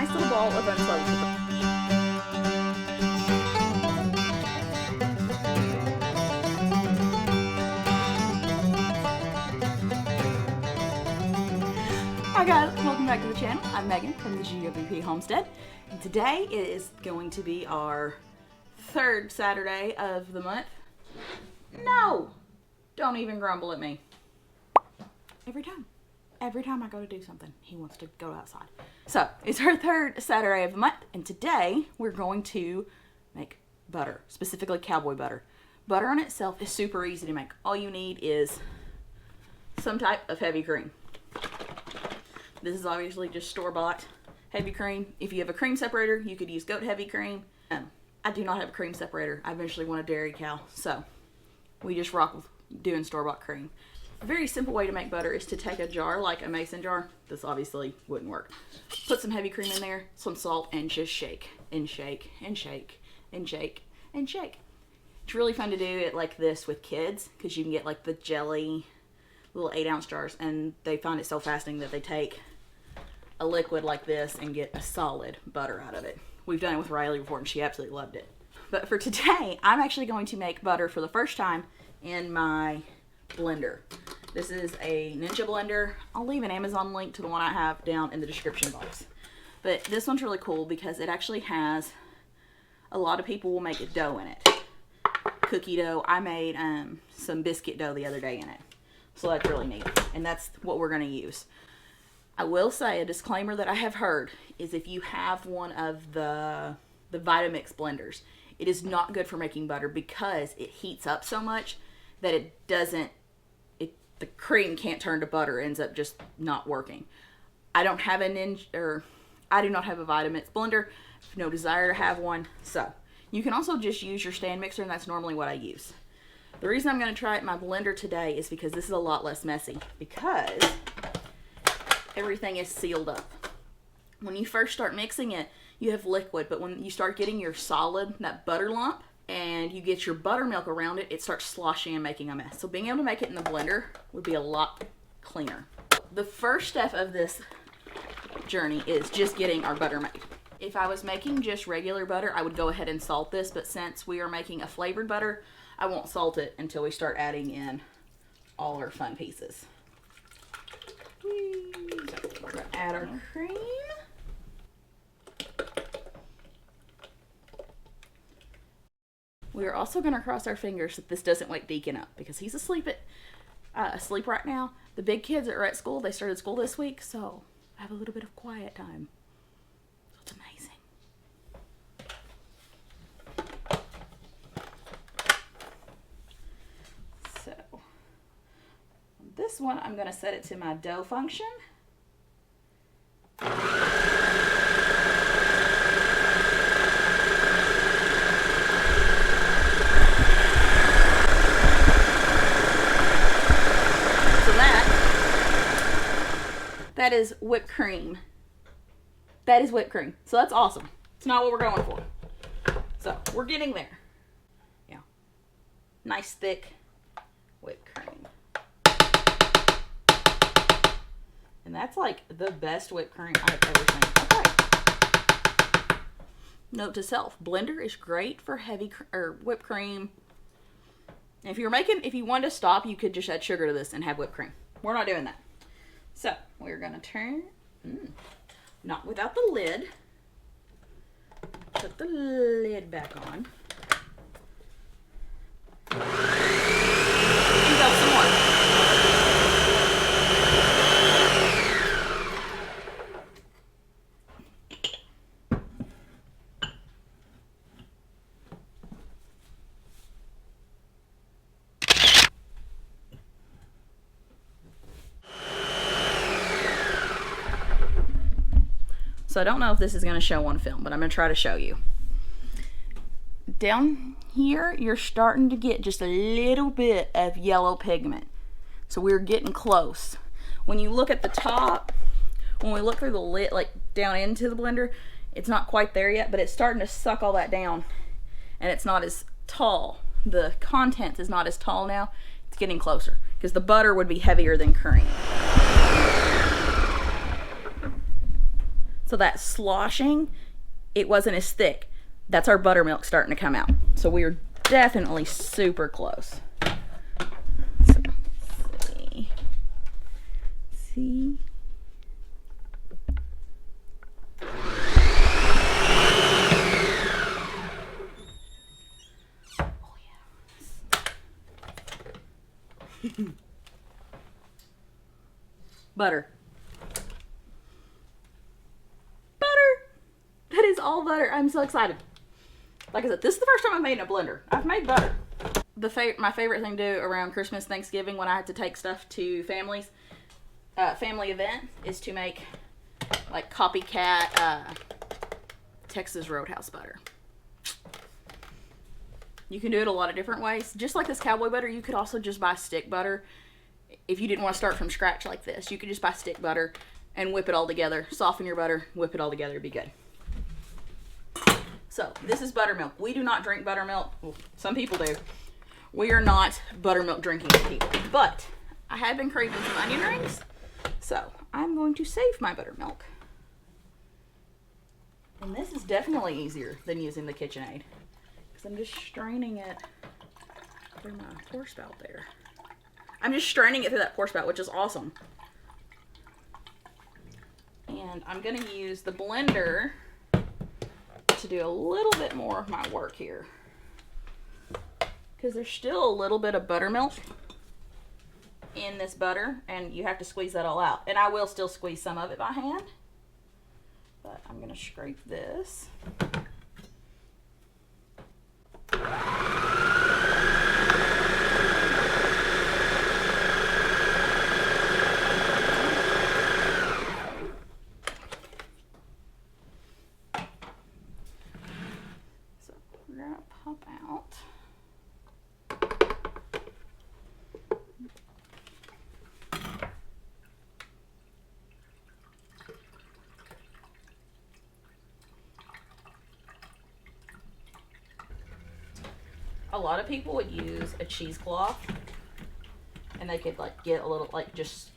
nice little ball of unsalted. Hi guys, welcome back to the channel. I'm Megan from the GWP Homestead, and today is going to be our third Saturday of the month. No! Don't even grumble at me. Every time I go to do something, he wants to go outside. So, it's our third Saturday of the month, and today we're going to make butter, specifically cowboy butter. Butter on itself is super easy to make. All you need is some type of heavy cream. This is obviously just store-bought heavy cream. If you have a cream separator, you could use goat heavy cream. I do not have a cream separator. I eventually want a dairy cow, so we just rock with doing store-bought cream. A very simple way to make butter is to take a jar, like a mason jar. This obviously wouldn't work. Put some heavy cream in there, some salt, and just shake, and shake, and shake, and shake, and shake. It's really fun to do it like this with kids, because you can get like the jelly little 8-ounce jars, and they find it so fascinating that they take a liquid like this and get a solid butter out of it. We've done it with Riley before and she absolutely loved it. But for today, I'm actually going to make butter for the first time in my blender. This is a Ninja blender. I'll leave an Amazon link to the one I have down in the description box. But this one's really cool because it actually has, a lot of people will make a dough in it. Cookie dough. I made some biscuit dough the other day in it. So that's really neat. And that's what we're going to use. I will say a disclaimer that I have heard is if you have one of the Vitamix blenders, it is not good for making butter because it heats up so much that it doesn't, the cream can't turn to butter, it ends up just not working. I don't have I do not have a Vitamix blender, no desire to have one, so you can also just use your stand mixer, and that's normally what I use. The reason I'm going to try it in my blender today is because this is a lot less messy, because everything is sealed up. When you first start mixing it, you have liquid, but when you start getting your solid, that butter lump, and you get your buttermilk around it, it starts sloshing and making a mess. So being able to make it in the blender would be a lot cleaner. The first step of this journey is just getting our butter made. If I was making just regular butter, I would go ahead and salt this, but since we are making a flavored butter, I won't salt it until we start adding in all our fun pieces. So we're going to add our cream. We are also going to cross our fingers that this doesn't wake Deacon up because he's asleep right now. The big kids are at school. They started school this week, so I have a little bit of quiet time. So it's amazing. So this one, I'm going to set it to my dough function. That is whipped cream. That is whipped cream. So that's awesome. It's not what we're going for. So we're getting there. Yeah. Nice thick whipped cream. And that's like the best whipped cream I've ever seen. Okay. Note to self, blender is great for heavy whipped cream. And if you wanted to stop, you could just add sugar to this and have whipped cream. We're not doing that. So, we're going to turn, not without the lid, put the lid back on, and go some more. So I don't know if this is going to show on film, but I'm going to try to show you. Down here, you're starting to get just a little bit of yellow pigment. So we're getting close. When you look at the top, when we look through the lid, like down into the blender, it's not quite there yet, but it's starting to suck all that down, and it's not as tall. The contents is not as tall now. It's getting closer because the butter would be heavier than cream. So So that sloshing, it wasn't as thick. That's our buttermilk starting to come out. So we are definitely super close. So, let's see. Oh yeah. Butter. That is all butter. I'm so excited. Like I said, this is the first time I've made in a blender. I've made butter. My favorite thing to do around Christmas, Thanksgiving, when I have to take stuff to family event, is to make like copycat Texas Roadhouse butter. You can do it a lot of different ways. Just like this Cowboy butter, you could also just buy stick butter. If you didn't want to start from scratch like this, you could just buy stick butter and whip it all together. Soften your butter, whip it all together, it'd be good. So, this is buttermilk. We do not drink buttermilk. Well, some people do. We are not buttermilk drinking people. But, I have been craving some onion rings. So, I'm going to save my buttermilk. And this is definitely easier than using the KitchenAid. Because I'm just straining it through my pour spout there. I'm just straining it through that pour spout, which is awesome. And I'm going to use the blender to do a little bit more of my work here, because there's still a little bit of buttermilk in this butter, and you have to squeeze that all out. And I will still squeeze some of it by hand, but I'm going to scrape this. Pop out. A lot of people would use a cheesecloth, and they could like get a little, like, just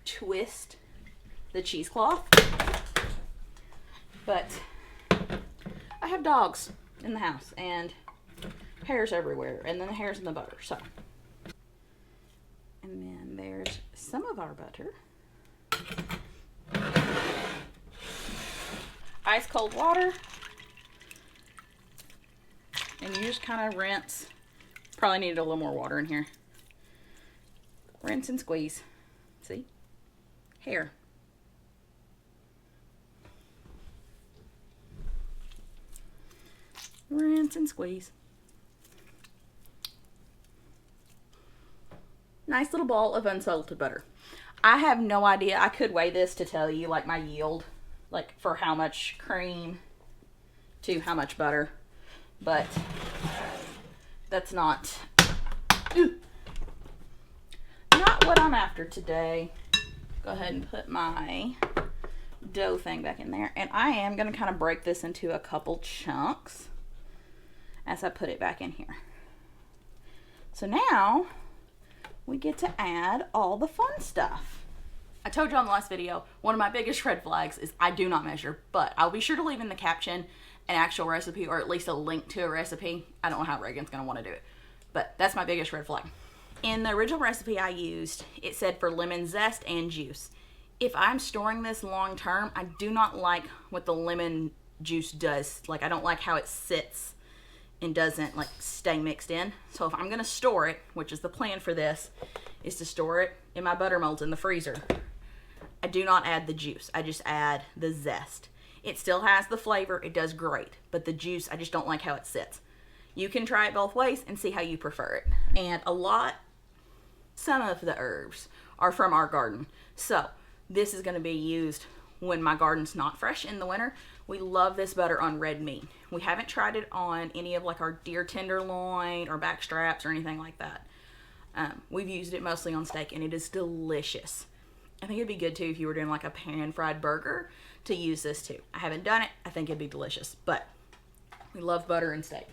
twist the cheesecloth. But I have dogs in the house and hairs everywhere, and then the hairs in the butter. So, and then there's some of our butter. Ice cold water, and you just kind of rinse. Probably needed a little more water in here. Rinse and squeeze. See? Hair. Rinse and squeeze. Nice little ball of unsalted butter. I have no idea. I could weigh this to tell you like my yield, like for how much cream to how much butter, but that's not what I'm after today. Go ahead and put my dough thing back in there, and I am going to kind of break this into a couple chunks as I put it back in here. So now we get to add all the fun stuff. I told you on the last video, one of my biggest red flags is I do not measure, but I'll be sure to leave in the caption an actual recipe, or at least a link to a recipe. I don't know how Reagan's gonna want to do it, but that's my biggest red flag. In the original recipe I used, it said for lemon zest and juice. If I'm storing this long term, I do not like what the lemon juice does. Like, I don't like how it sits and doesn't like stay mixed in. So if I'm gonna store it, which is the plan for this, is to store it in my butter molds in the freezer, I do not add the juice. I just add the zest. It still has the flavor, it does great, but the juice, I just don't like how it sits. You can try it both ways and see how you prefer it. And some of the herbs are from our garden. So this is gonna be used when my garden's not fresh in the winter. We love this butter on red meat. We haven't tried it on any of like our deer tenderloin or back straps or anything like that. We've used it mostly on steak, and it is delicious. I think it'd be good too if you were doing like a pan fried burger to use this too. I haven't done it. I think it'd be delicious, but we love butter and steak.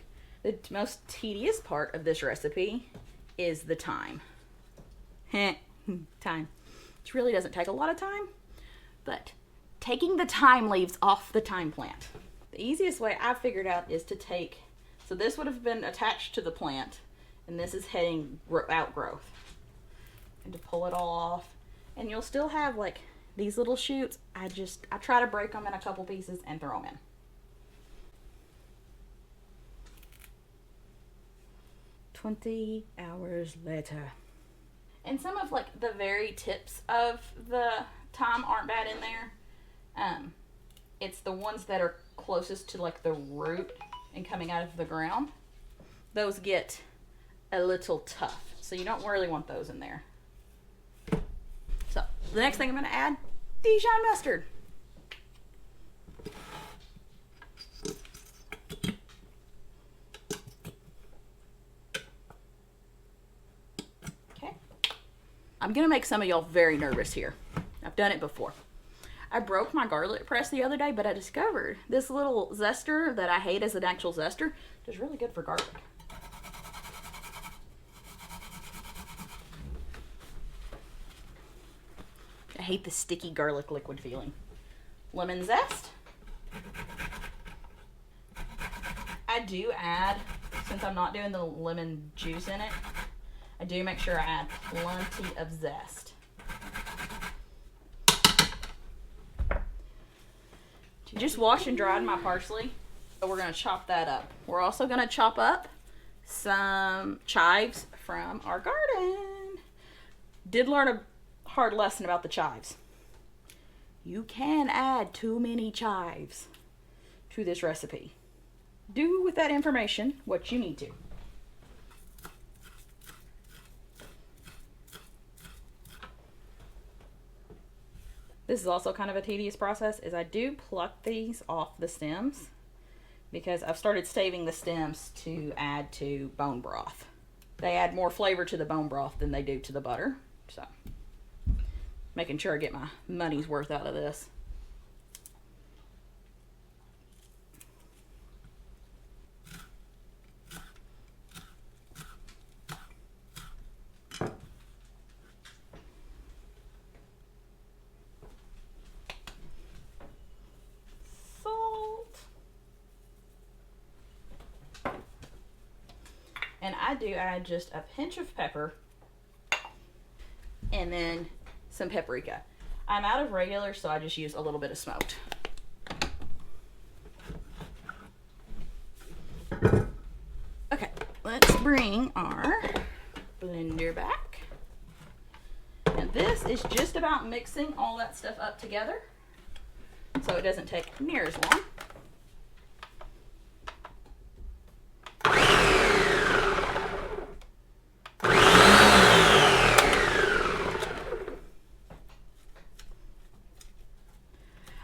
The most tedious part of this recipe is the thyme. Thyme. Which really doesn't take a lot of time, but taking the thyme leaves off the thyme plant. The easiest way I've figured out is to take, so this would have been attached to the plant, and this is heading outgrowth. And to pull it all off, and you'll still have like these little shoots. I try to break them in a couple pieces and throw them in. "20 hours later." And some of like the very tips of the thyme aren't bad in there. It's the ones that are closest to like the root and coming out of the ground. Those get a little tough, so you don't really want those in there. So the next thing I'm going to add, Dijon mustard. Okay. I'm going to make some of y'all very nervous here. I've done it before. I broke my garlic press the other day, but I discovered this little zester that I hate as an actual zester is really good for garlic. I hate the sticky garlic liquid feeling. Lemon zest. I do add, since I'm not doing the lemon juice in it, I do make sure I add plenty of zest. Just washed and dried my parsley, so we're going to chop that up. We're also going to chop up some chives from our garden. Did learn a hard lesson about the chives. You can add too many chives to this recipe. Do with that information what you need to. This is also kind of a tedious process, is I do pluck these off the stems because I've started saving the stems to add to bone broth. They add more flavor to the bone broth than they do to the butter, so making sure I get my money's worth out of this. And I do add just a pinch of pepper and then some paprika. I'm out of regular, so I just use a little bit of smoked. Okay, let's bring our blender back. And this is just about mixing all that stuff up together so it doesn't take near as long.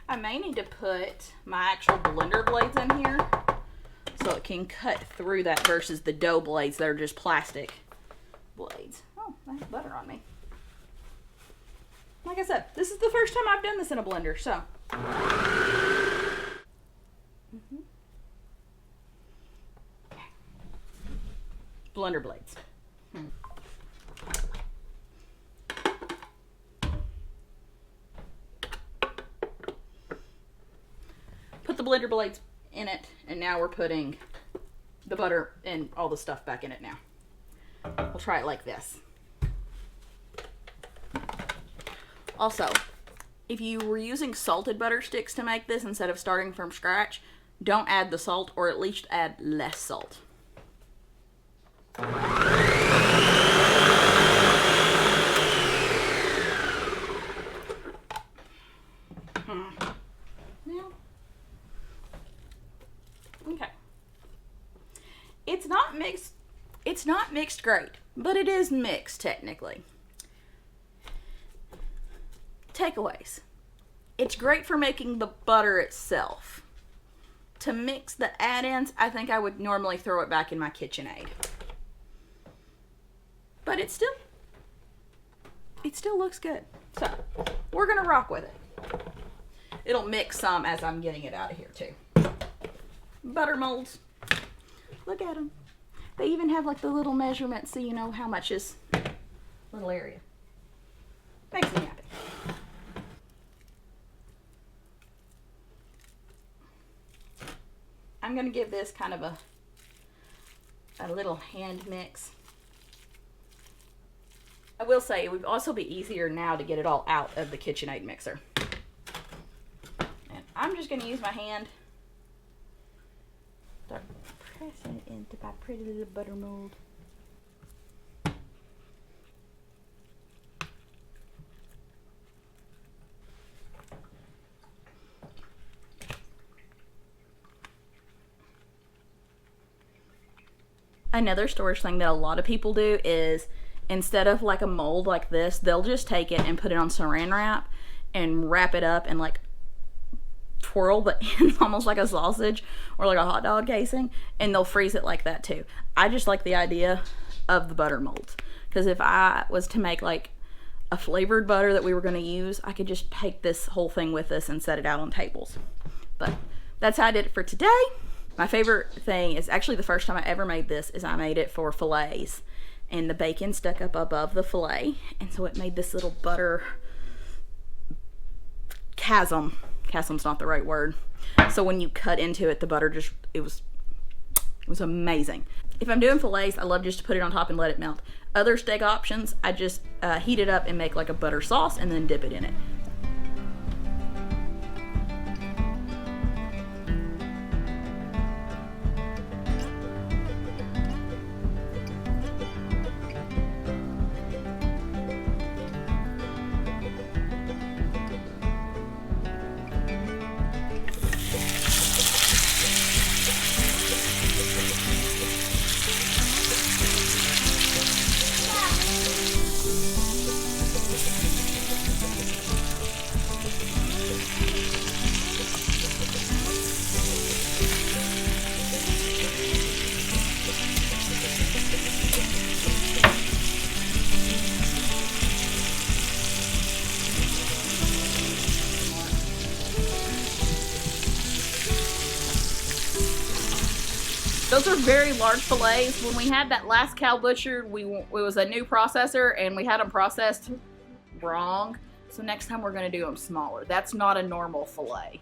I may need to put my actual blender blades in here so it can cut through that versus the dough blades that are just plastic blades. Oh, I have butter on me. Like I said, this is the first time I've done this in a blender, so. Blender blades. Put the blender blades in it, and now we're putting the butter and all the stuff back in it now. We'll try it like this. Also, if you were using salted butter sticks to make this instead of starting from scratch, don't add the salt, or at least add less salt. Okay. It's not mixed great, but it is mixed technically. Takeaways. It's great for making the butter itself. To mix the add-ins, I think I would normally throw it back in my KitchenAid. But it still looks good. So, we're gonna rock with it. It'll mix some as I'm getting it out of here too. Butter molds. Look at them. They even have like the little measurements so you know how much is little area. Makes me happy. I'm going to give this kind of a little hand mix. I will say it would also be easier now to get it all out of the KitchenAid mixer. And I'm just going to use my hand. Start pressing it into my pretty little butter mold. Another storage thing that a lot of people do is, instead of like a mold like this, they'll just take it and put it on saran wrap and wrap it up and like twirl the ends almost like a sausage or like a hot dog casing, and they'll freeze it like that too. I just like the idea of the butter molds, because if I was to make like a flavored butter that we were going to use, I could just take this whole thing with us and set it out on tables. But that's how I did it for today. My favorite thing is actually the first time I ever made this is I made it for fillets, and the bacon stuck up above the fillet, and so it made this little butter chasm. Chasm's not the right word. So when you cut into it, the butter just, it was amazing. If I'm doing fillets, I love just to put it on top and let it melt. Other steak options, I just heat it up and make like a butter sauce and then dip it in it. Those are very large fillets. When we had that last cow butchered, it was a new processor and we had them processed wrong. So next time we're going to do them smaller. That's not a normal fillet.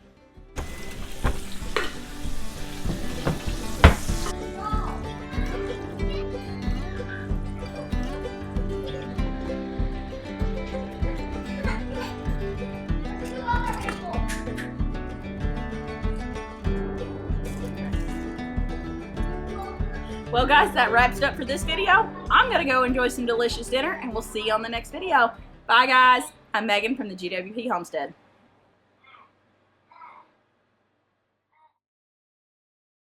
Well guys, that wraps it up for this video. I'm gonna go enjoy some delicious dinner and we'll see you on the next video. Bye guys. I'm Megan from the GWP Homestead.